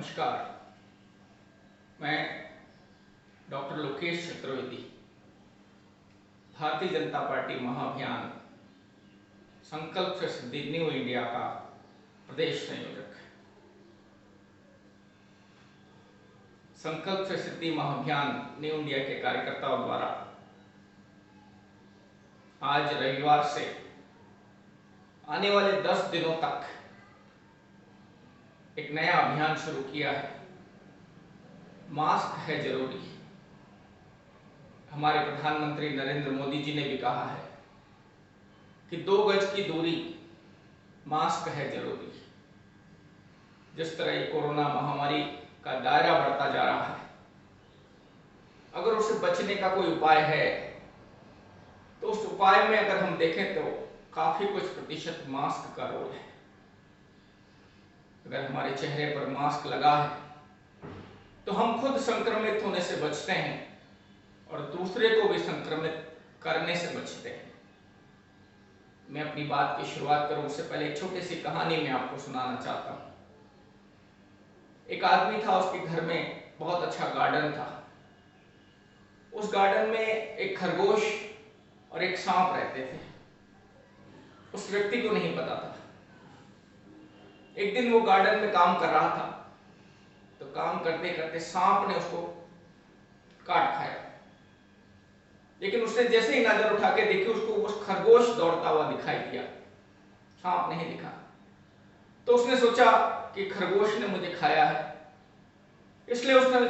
नमस्कार। मैं doctor Lokesh Chaturvedi, Bharatiya Janata party महाअभियान संकल्प से सिद्धि न्यू इंडिया का प्रदेश संयोजक। संकल्प से सिद्धि महाअभियान न्यू इंडिया के कार्यकर्ताओं द्वारा आज रविवार से आने वाले 10 दिनों तक एक नया अभियान शुरू किया है। मास्क है जरूरी। हमारे प्रधानमंत्री नरेंद्र मोदी जी ने भी कहा है कि 2 गज की दूरी, मास्क है जरूरी। जिस तरह ये कोरोना महामारी का दायरा बढ़ता जा रहा है, अगर उससे बचने का कोई उपाय है तो उस उपाय में अगर हम देखें तो काफी कुछ प्रतिशत मास्क का रोल है। अगर हमारे चेहरे पर मास्क लगा है तो हम खुद संक्रमित होने से बचते हैं और दूसरे को भी संक्रमित करने से बचते हैं। मैं अपनी बात की शुरुआत करूं उससे पहले एक छोटी सी कहानी मैं आपको सुनाना चाहता हूं। एक आदमी था, उसके घर में बहुत अच्छा गार्डन था। उस गार्डन में एक खरगोश और एक सांप रहते थे। उस व्यक्ति को नहीं पता था। एक दिन वो गार्डन में काम कर रहा था तो काम करते करते सांप ने उसको काट खाया। लेकिन उसने जैसे ही नजर उठा के देखी, उसको उस खरगोश दौड़ता हुआ दिखाई दिया, सांप नहीं दिखा। तो उसने सोचा कि खरगोश ने मुझे खाया है, इसलिए उसने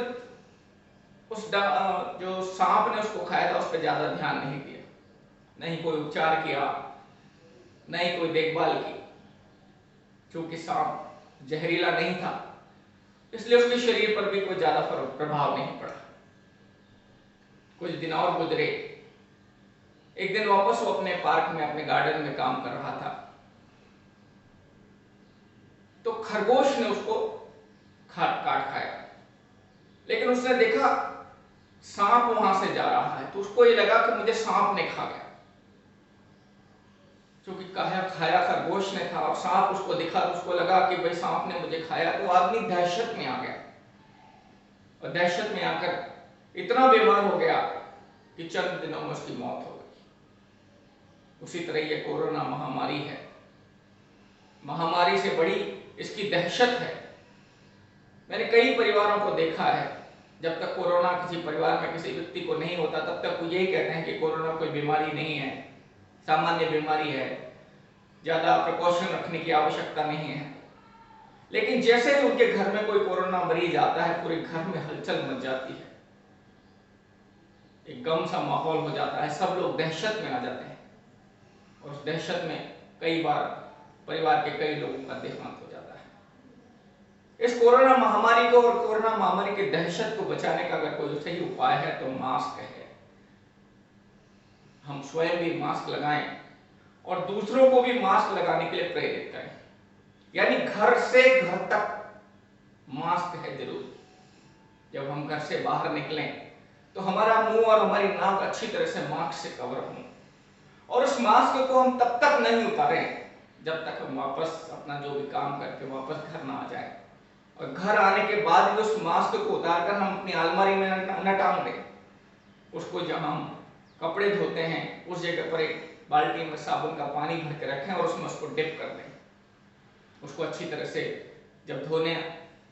जो सांप ने उसको खाया था उस पर ज्यादा ध्यान नहीं दिया, नहीं कोई उपचार किया, नहीं कोई देखभाल की। क्योंकि सांप जहरीला नहीं था, इसलिए उसके शरीर पर भी कोई ज्यादा प्रभाव नहीं पड़ा। कुछ दिन और गुजरे। एक दिन वापस वो अपने पार्क में, अपने गार्डन में काम कर रहा था तो खरगोश ने उसको काट खाया। लेकिन उसने देखा सांप वहां से जा रहा है तो उसको ये लगा कि मुझे सांप ने खा गया। क्योंकि खाया खरगोश ने था और सांप उसको दिखा तो उसको लगा कि भाई सांप ने मुझे खाया। तो आदमी दहशत में आ गया और दहशत में आकर इतना बीमार हो गया कि चंद दिनों में उसकी मौत हो गई। उसी तरह ये कोरोना महामारी है। महामारी से बड़ी इसकी दहशत है। मैंने कई परिवारों को देखा है, जब तक कोरोना किसी परिवार में किसी व्यक्ति को नहीं होता तब तक वो यही कहते हैं कि कोरोना कोई बीमारी नहीं है, सामान्य बीमारी है, ज्यादा प्रिकॉशन रखने की आवश्यकता नहीं है। लेकिन जैसे ही उनके घर में कोई कोरोना मरीज आता है, पूरे घर में हलचल मच जाती है, एक गम सा माहौल हो जाता है, सब लोग दहशत में आ जाते हैं और उस दहशत में कई बार परिवार के कई लोगों का देहांत हो जाता है। इस कोरोना महामारी को और कोरोना महामारी की दहशत को बचाने का अगर कोई सही उपाय है तो मास्क है। हम स्वयं भी मास्क लगाएं और दूसरों को भी मास्क लगाने के लिए प्रेरित करें। यानी घर से घर तक मास्क है जरूर। जब हम घर से बाहर निकलें तो हमारा मुंह और हमारी नाक अच्छी तरह से मास्क से कवर हो और उस मास्क को हम तब तक नहीं उतारें जब तक हम वापस अपना जो भी काम करके वापस घर ना आ जाए। और घर आने के बाद भी उस मास्क को उतारकर हम अपनी अलमारी में न टांग दें। उसको जब हम कपड़े धोते हैं उस जगह पर एक बाल्टी में साबुन का पानी भर के रखें और उसमें उसको डिप कर दें। उसको अच्छी तरह से जब धोने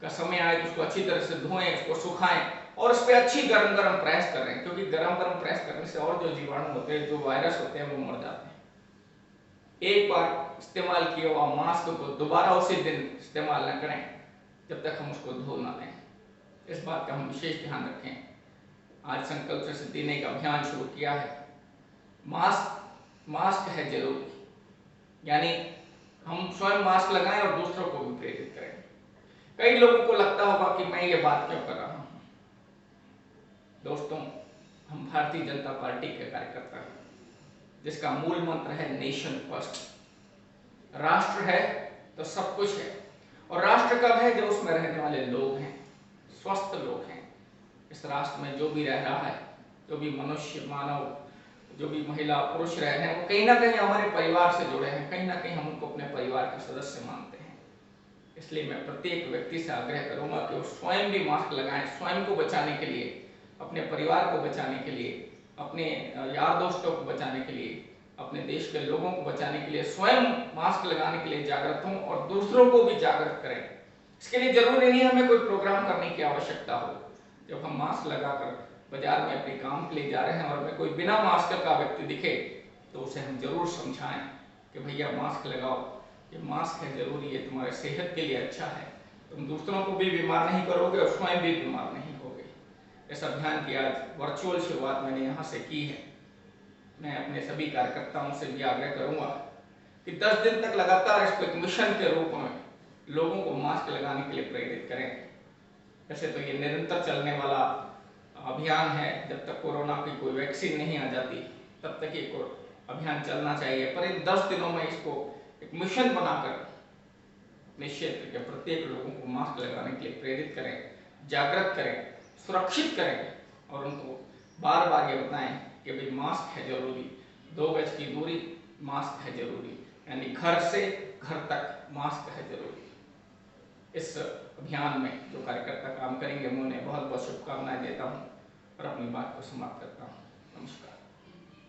का समय आए तो उसको अच्छी तरह से धोएं, उसको सुखाएं और उस पर अच्छी गरम गरम प्रेस करें। क्योंकि गरम गरम प्रेस करने से और जो जीवाणु होते हैं, जो वायरस होते हैं, वो मर जाते हैं। एक बार इस्तेमाल किया हुआ मास्क को दोबारा उसी दिन इस्तेमाल न करें जब तक हम उसको धो ना लें। इस बात का हम विशेष ध्यान रखें। आज संकल्प से सिद्धि ने एक अभियान शुरू किया है। मास्क है जरूरी। यानी हम स्वयं मास्क लगाएं और दूसरों को भी प्रेरित करें। कई लोगों को लगता होगा कि मैं ये बात क्यों कर रहा हूं। दोस्तों, हम भारतीय जनता पार्टी के कार्यकर्ता हैं जिसका मूल मंत्र है नेशन फर्स्ट। राष्ट्र है तो सब कुछ है। और राष्ट्र कब है? जब उसमें रहने वाले लोग हैं, स्वस्थ लोग हैं। इस राष्ट्र में जो भी रह रहा है, जो भी मनुष्य, मानव, जो भी महिला पुरुष रहे हैं, वो कहीं ना कहीं हमारे परिवार से जुड़े हैं। कहीं ना कहीं हम उनको अपने परिवार के सदस्य मानते हैं। इसलिए मैं प्रत्येक व्यक्ति से आग्रह करूंगा कि वो स्वयं भी मास्क लगाएं, स्वयं को बचाने के लिए, अपने परिवार को बचाने के लिए, अपने यार दोस्तों को बचाने के लिए, अपने देश के लोगों को बचाने के लिए स्वयं मास्क लगाने के लिए जागृत हों और दूसरों को भी जागृत करें। इसके लिए जरूरी नहीं हमें कोई प्रोग्राम करने की आवश्यकता हो। जब हम मास्क लगाकर बाजार में अपने काम के लिए जा रहे हैं और हमें कोई बिना मास्क का व्यक्ति दिखे तो उसे हम जरूर समझाएं कि भैया मास्क लगाओ, ये मास्क है जरूरी, ये तुम्हारे सेहत के लिए अच्छा है, तुम दूसरों को भी बीमार नहीं करोगे और स्वयं भी बीमार नहीं होगे। इस अभियान की आज वर्चुअल शुरुआत मैंने यहाँ से की है। मैं अपने सभी कार्यकर्ताओं से भी आग्रह करूंगा कि 10 दिन तक लगातार इसको एक मिशन के रूप में लोगों को मास्क लगाने के लिए प्रेरित करें। वैसे तो ये निरंतर चलने वाला अभियान है, जब तक कोरोना की कोई वैक्सीन नहीं आ जाती तब तक ये अभियान चलना चाहिए, पर इन 10 दिनों में इसको एक मिशन बनाकर अपने क्षेत्र के प्रत्येक लोगों को मास्क लगाने के लिए प्रेरित करें, जागृत करें, सुरक्षित करें और उनको बार बार ये बताएं कि भाई मास्क है जरूरी, 2 गज की दूरी, मास्क है जरूरी, यानी घर से घर तक मास्क है जरूरी। इस अभियान में जो कार्यकर्ता काम करेंगे मैं उन्हें बहुत बहुत शुभकामनाएं देता हूं और अपनी बात को समाप्त करता हूं। नमस्कार।